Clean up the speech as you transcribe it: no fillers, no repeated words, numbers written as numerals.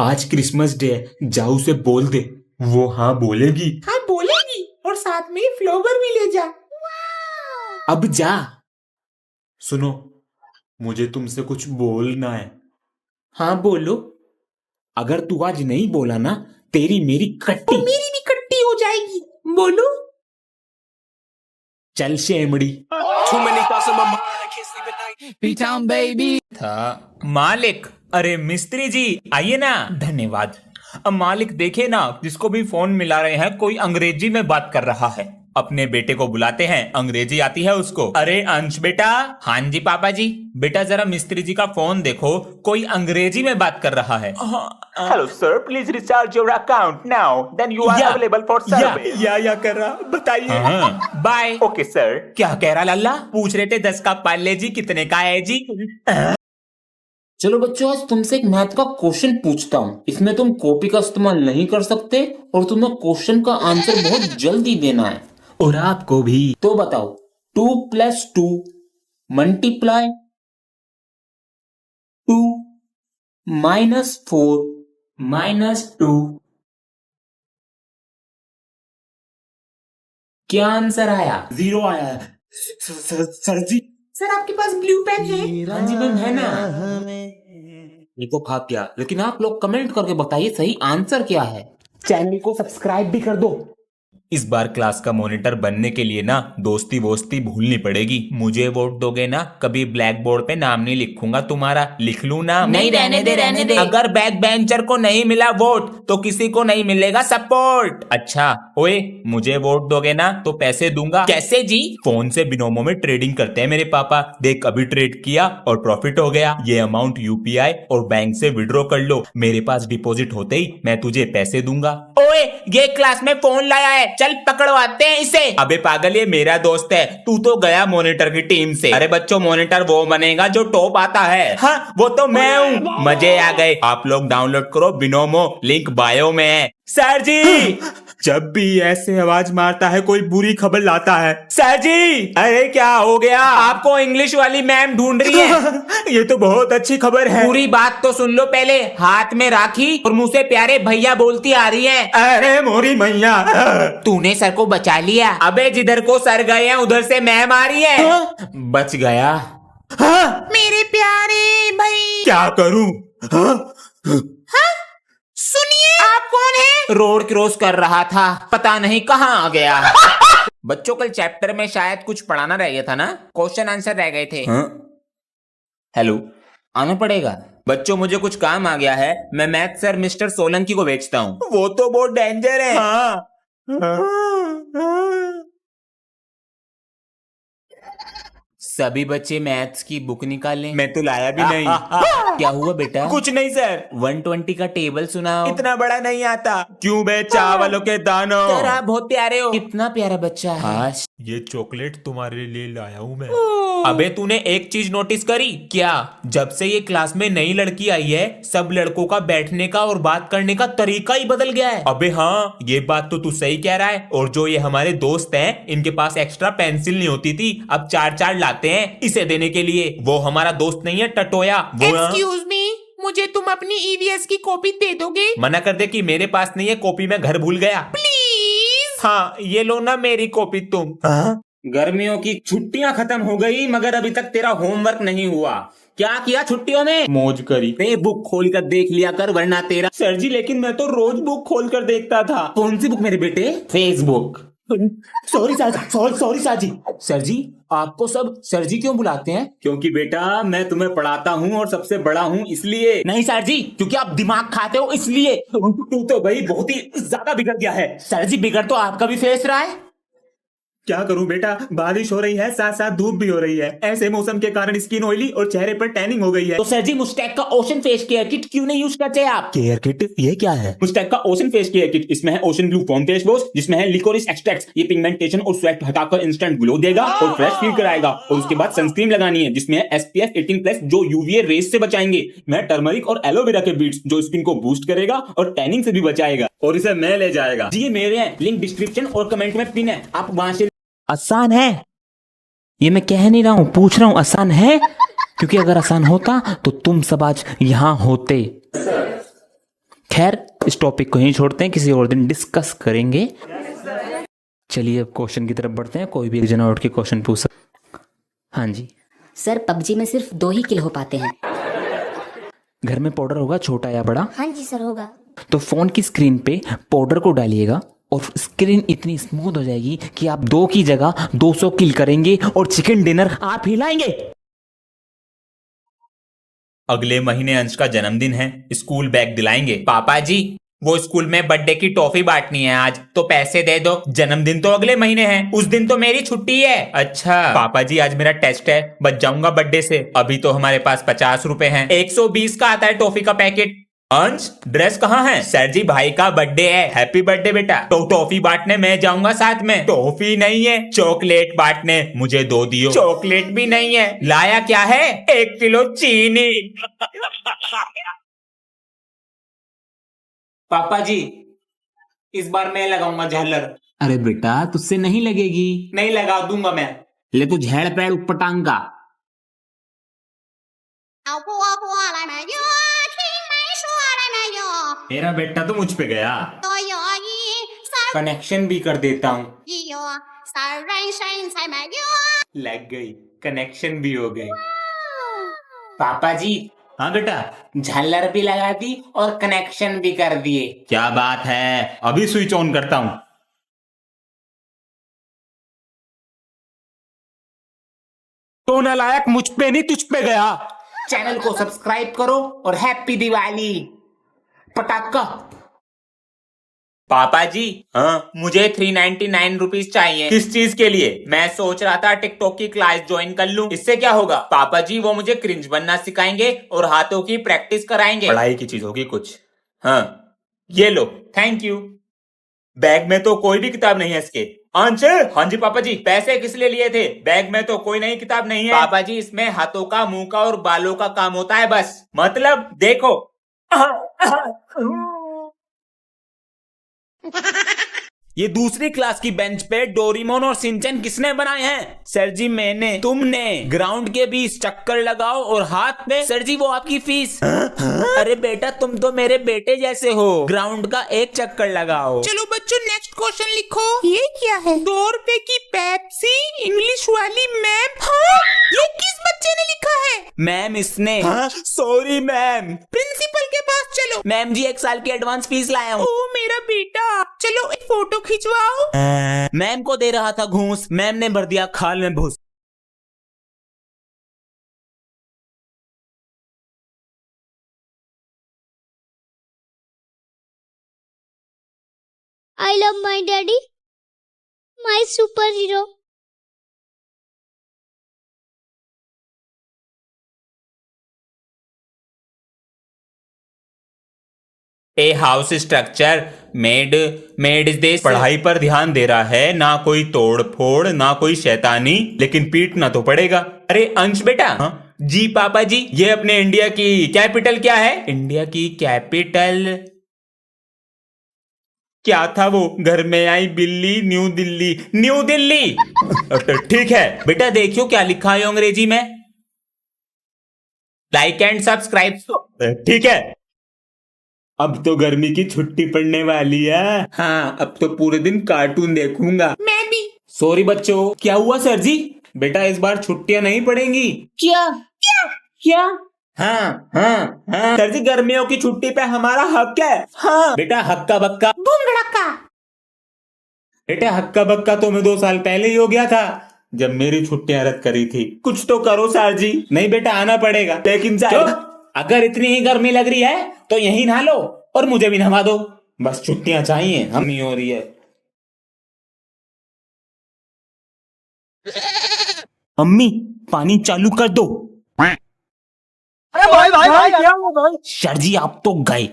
आज Christmas day है, जाओ उसे बोल दे। वो हाँ बोलेगी। हाँ बोलेगी, और साथ में फ्लावर भी ले जा। अब जा। सुनो, मुझे तुमसे कुछ बोलना है। हाँ बोलो। अगर तू आज नहीं बोला ना, तेरी मेरी कट्टी। और मेरी भी कट्टी हो जाएगी। बोलो। चल शेमड़ी। P-Town baby. था मालिक। अरे मिस्त्री जी आइए ना। धन्यवाद। अब मालिक देखे ना, जिसको भी फोन मिला रहे हैं कोई अंग्रेजी में बात कर रहा है। अपने बेटे को बुलाते हैं, अंग्रेजी आती है उसको। अरे अंश बेटा। हाँ जी पापा जी। बेटा जरा मिस्त्री जी का फोन देखो, कोई अंग्रेजी में बात कर रहा है। Hello sir, please recharge your account now. Then you are available for service. या कर रहा, बताइए। बाय। Okay sir. क्या कह रहा लल्ला? पूछ रहे थे 10 का पार्ले जी कितने का है जी? चलो बच्चों, आज तुमसे एक मैथ का क्वेश्चन पूछता हूँ। इसमें तुम कॉपी का इस्तेमाल नहीं कर सकते और तुम्हें क्वेश्चन का आंसर बहुत जल्दी देना है। और आपको भी। तो बताओ, 2 + 2 मल्टीप्लाई 2 -4 -2 क्या आंसर आया? 0 आया है। सर जी। सर आपके पास ब्लू पेन है? हाँ जी मैम, है ना। देखो खा क्या, लेकिन आप लोग कमेंट करके बताइए सही आंसर क्या है। चैनल को सब्सक्राइब भी कर दो। इस बार क्लास का मॉनिटर बनने के लिए ना दोस्ती वोस्ती भूलनी पड़ेगी। मुझे वोट दोगे ना, कभी ब्लैक बोर्ड पे नाम नहीं लिखूंगा तुम्हारा। लिख लू ना? नहीं, रहने दे रहने दे। अगर बैक बेंचर को नहीं मिला वोट तो किसी को नहीं मिलेगा सपोर्ट। अच्छा ओए, मुझे वोट दोगे ना तो पैसे दूंगा। कैसे जी? फोन से बिनोमो में ट्रेडिंग करते हैं मेरे पापा। देख अभी ट्रेड किया और प्रॉफिट हो गया। ये अमाउंट यूपीआई और बैंक से विड्रॉ कर लो। मेरे पास डिपॉजिट होते ही मैं तुझे पैसे दूंगा। ओए, ये क्लास में फोन लाया है, चल पकड़वाते हैं इसे। अबे पागल, ये मेरा दोस्त है, तू तो गया मॉनिटर की टीम से। अरे बच्चों, मॉनिटर वो बनेगा जो टॉप आता है। हाँ वो तो मैं हूँ। मजे आ गए। आप लोग डाउनलोड करो बिनोमो, लिंक बायो में है। सर जी। जब भी ऐसे आवाज मारता है कोई बुरी खबर लाता है। सर जी। अरे क्या हो गया? आपको इंग्लिश वाली मैम ढूंढ रही है। ये तो बहुत अच्छी खबर है। पूरी बात तो सुन लो पहले। हाथ में राखी और मुंह से प्यारे भैया बोलती आ रही है। अरे मोरी मैया, तूने सर को बचा लिया। अबे जिधर को सर गए हैं उधर से मैम आ रही है। बच गया। मेरे प्यारे भाई। क्या करूं? सुनिए, आप कौन है? रोड क्रॉस कर रहा था, पता नहीं कहाँ आ गया। बच्चों कल चैप्टर में शायद कुछ पढ़ाना रह गया था ना, क्वेश्चन आंसर रह गए थे। हेलो, आना पड़ेगा। बच्चों मुझे कुछ काम आ गया है, मैं मैथ सर मिस्टर सोलंकी को भेजता हूँ। वो तो बहुत डेंजर है। हाँ। सभी बच्चे मैथ्स की बुक निकालें। मैं तो लाया भी नहीं। क्या हुआ बेटा? कुछ नहीं सर। 120 का टेबल सुनाओ। इतना बड़ा नहीं आता। क्यों बे चावलों के दानों। सर आप बहुत प्यारे हो। कितना प्यारा बच्चा है। ये चॉकलेट तुम्हारे लिए लाया हूँ मैं। अबे तूने एक चीज नोटिस करी क्या? जब से ये क्लास में नई लड़की आई है, सब लड़कों का बैठने का और बात करने का तरीका ही बदल गया है। अबे हाँ, ये बात तो तू सही कह रहा है। और जो ये हमारे दोस्त हैं, इनके पास एक्स्ट्रा पेंसिल नहीं होती थी, अब 4-4 लाते हैं इसे देने के लिए। वो हमारा दोस्त नहीं है टटोया। वो एक्सक्यूज मी, मुझे तुम अपनी ईवीएस की कॉपी दे दोगे? मना कर दे कि मेरे पास नहीं है, कॉपी मैं घर भूल गया। प्लीज। हाँ ये लो ना मेरी कॉपी तुम। गर्मियों की छुट्टियां खत्म हो गई मगर अभी तक तेरा होमवर्क नहीं हुआ। क्या किया छुट्टियों में? मौज करी। बुक खोल कर देख लिया कर, वरना तेरा। सर जी लेकिन मैं तो रोज बुक खोल कर देखता था। कौन सी बुक मेरे बेटे? फेसबुक। सॉरी साजी। सर जी, आपको सब सर जी क्यों बुलाते हैं? क्योंकि बेटा मैं तुम्हें पढ़ाता हूँ और सबसे बड़ा हूँ इसलिए। नहीं सर जी, क्योंकि आप दिमाग खाते हो इसलिए। तू तो भाई बहुत ही ज्यादा बिगड़ गया है। सर जी बिगड़ तो आपका भी फेस रहा है। क्या करूं बेटा, बारिश हो रही है, साथ साथ धूप भी हो रही है। ऐसे मौसम के कारण स्किन ऑयली और चेहरे पर टैनिंग हो गई है। तो सर जी मुस्टैक का ओशन फेस केयर किट क्यों नहीं यूज करते आप? केयर किट ये क्या है? मुस्टैक का ओशन फेस केयर किट, इसमें है ocean blue foam face wash, जिसमें है लिकोरिस एक्सट्रैक्ट। ये पिगमेंटेशन और स्वेट हटाकर इंस्टेंट ग्लो देगा और फ्रेश फील कराएगा। और उसके बाद सनस्क्रीन लगानी है जिसमें है SPF 18+ जो यूवीए रेस से बचाएंगे। मैं टर्मरिक और एलोवेरा के बीट्स जो स्किन को बूस्ट करेगा और टैनिंग से भी बचाएगा। और इसे मैं ले जाएगा जी, ये मेरे हैं, लिंक डिस्क्रिप्शन और कमेंट में पिन है, आप वहां से। आसान है ये, मैं कह नहीं रहा हूं, पूछ रहा हूं आसान है, क्योंकि अगर आसान होता तो तुम सब आज यहां होते। खैर इस टॉपिक को यहीं छोड़ते हैं, किसी और दिन डिस्कस करेंगे। चलिए अब क्वेश्चन की तरफ बढ़ते हैं। कोई भी एक जना उठ के क्वेश्चन पूछ सकता। हाँ जी सर पबजी में सिर्फ 2 ही किल हो पाते हैं। घर में पाउडर होगा छोटा या बड़ा? हाँ जी सर होगा। तो फोन की स्क्रीन पे पाउडर को डालिएगा और स्क्रीन इतनी स्मूथ हो जाएगी कि आप 2 की जगह 200 किल करेंगे और चिकन डिनर आप ही लाएंगे। अगले महीने अंश का जन्मदिन है, स्कूल बैग दिलाएंगे। पापा जी वो स्कूल में बर्थडे की टॉफी बांटनी है आज, तो पैसे दे दो। जन्मदिन तो अगले महीने है, उस दिन तो मेरी छुट्टी है। अच्छा पापा जी आज मेरा टेस्ट है, बच जाऊंगा बर्थडे से। अभी तो हमारे पास 50 रुपए हैं, 120 का आता है टॉफी का पैकेट। अंश ड्रेस कहाँ है? सर जी भाई का बर्थडे है, हैप्पी बर्थडे बेटा। तो टॉफी बांटने मैं जाऊंगा साथ में। टॉफी नहीं है, चॉकलेट बांटने। मुझे 2 दियो। चॉकलेट भी नहीं है। लाया क्या है? 1 किलो चीनी। पापा जी इस बार मैं लगाऊंगा झालर। अरे बेटा तुझसे नहीं लगेगी। नहीं लगा दूंगा मैं। ले तो झेड़ पैड़ ऊपर टांग का। मेरा बेटा तो मुझ पे गया। कनेक्शन भी कर देता हूँ। लग गई, कनेक्शन भी हो गई। पापा जी हाँ बेटा झालर भी लगा दी और कनेक्शन भी कर दिए। क्या बात है, अभी स्विच ऑन करता हूँ। तो नालायक मुझ पे नहीं तुझ पे गया। चैनल को सब्सक्राइब करो और हैप्पी दिवाली। पटाखा। पापा जी हाँ मुझे 399 रुपीज चाहिए। किस चीज के लिए? मैं सोच रहा था टिकटॉक की क्लास ज्वाइन कर लूं, इससे क्या होगा? पापा जी वो मुझे क्रिंज बनना सिखाएंगे और हाथों की प्रैक्टिस कराएंगे। पढ़ाई की चीज होगी कुछ। हाँ ये लो, थैंक यू। बैग में तो कोई भी किताब नहीं है इसके। अंश हाँ जी पापा जी, पैसे किस लिए लिए थे? बैग में तो कोई नई किताब नहीं है। पापा जी इसमें हाथों का, मुंह का और बालों का काम होता है बस। मतलब देखो। ये दूसरी क्लास की बेंच पे डोरेमोन और शिनचैन किसने बनाए हैं? सर जी मैंने। तुमने? ग्राउंड के बीच चक्कर लगाओ और हाथ में। सर जी वो आपकी फीस। अरे बेटा तुम तो मेरे बेटे जैसे हो, ग्राउंड का एक चक्कर लगाओ। चलो बच्चों नेक्स्ट क्वेश्चन लिखो। ये क्या है? 2 रुपए की पेप्सी, इंग्लिश वाली मैम। हाँ ये किस बच्चे ने लिखा है? मैम इसने। Sorry ma'am. प्रिंसिपल के पास चलो। मैम जी 1 साल की एडवांस फीस लाया हूँ। ओ मेरा बेटा, चलो एक फोटो खिंचवाओ। मैम को दे रहा था घूस, मैम ने भर दिया खाल में भूस। I love my daddy, my superhero. A house structure made is this. पढ़ाई पर ध्यान दे रहा है, ना कोई तोड़ फोड़ ना कोई शैतानी, लेकिन पीटना तो पड़ेगा। अरे अंश बेटा। हाँ? जी पापा जी ये अपने इंडिया की कैपिटल क्या है? इंडिया की कैपिटल क्या था वो? घर में आई बिल्ली, न्यू दिल्ली। न्यू दिल्ली। ठीक है बेटा, देखियो क्या लिखा है अंग्रेजी में। Like and subscribe. ठीक है। अब तो गर्मी की छुट्टी पड़ने वाली है। हाँ अब तो पूरे दिन कार्टून देखूंगा। मैं भी। सॉरी बच्चों। क्या हुआ सर जी? बेटा इस बार छुट्टियां नहीं पड़ेंगी। क्या क्या क्या? हाँ हाँ हाँ सर जी गर्मियों की छुट्टी पे हमारा हक है। हाँ बेटा हक्का बक्का बूम धड़का। बेटा हक्का बक्का तो मैं 2 साल पहले ही हो गया था जब मेरी छुट्टियां रद्द करी थी। कुछ तो करो सर जी। नहीं बेटा आना पड़ेगा। लेकिन अगर इतनी ही गर्मी लग रही है तो यहीं नहा लो और मुझे भी नहा दो। बस छुट्टियां चाहिए, हम ही हो रही है। अम्मी पानी चालू कर दो। अरे भाई क्या हुआ भाई? सर जी आप तो गए।